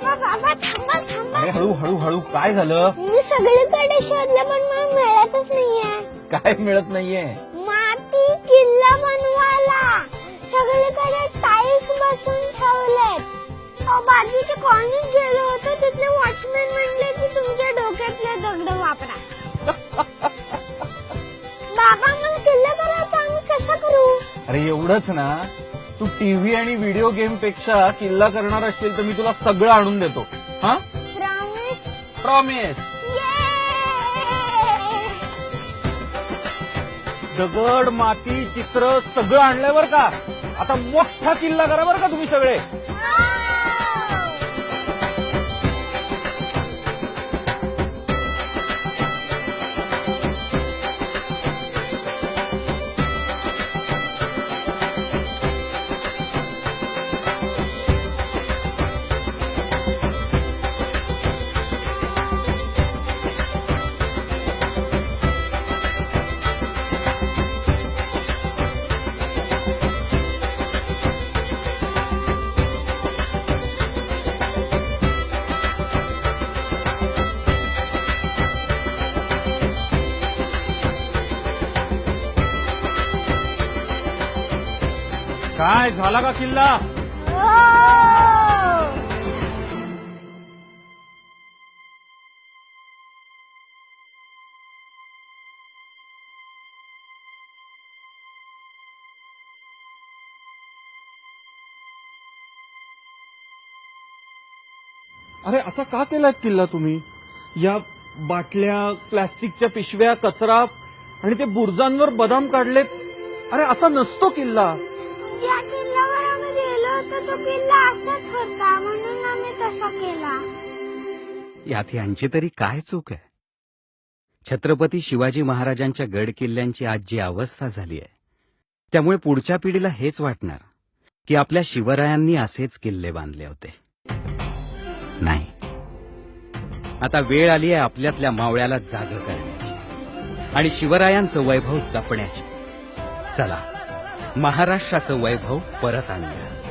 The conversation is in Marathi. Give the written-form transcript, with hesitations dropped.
बाबा थांबा थांबा. अरे हळू हळू हळू, काय झालं? मी सगळीकडे शोधलं पण मला मिळतच नाहीये. काय मिळत नाहीये? माती किल्ला बनवायला सगळीकडे टाईल्स बसून ठेवलेत. बाजूच्या कॉलनीत गेलो होतो, तिथले वॉचमॅन म्हणले की तुमच्या डोक्यातले दगड वापरा. बाबा मग किल्ला करायचा आम्ही कसं करू? अरे एवढंच ना, तू टीव्ही आणि व्हिडिओ गेम पेक्षा किल्ला करणार असेल तर मी तुला सगळं आणून देतो. हा, प्रॉमिस? प्रॉमिस. दगड माती चित्र सगळं आणलंय बर का. आता मोठा किल्ला करा बर का तुम्ही सगळे. काय झाला का किल्ला? अरे असा का केलाय किल्ला तुम्ही? या बाटल्या, प्लास्टिकच्या पिशव्या, कचरा आणि ते बुर्जांवर बदाम काढलेत. अरे असा नसतो किल्ला. ज्या किल्ल्यावर आम्ही गेलो होतो तो किल्ला असाच होता, म्हणून आम्ही तसा केला. यात यांची तरी काय चूक आहे? छत्रपती शिवाजी महाराजांच्या गड किल्ल्यांची आज जी अवस्था झाली आहे, त्यामुळे पुढच्या पिढीला हेच वाटणार की आपल्या शिवरायांनी असेच किल्ले बांधले होते. नाही, आता वेळ आली आहे आपल्यातल्या मावळ्याला जाग करण्याची आणि शिवरायांचं वैभव जपण्याची. चला, महाराष्ट्राचं वैभव परत आणूया.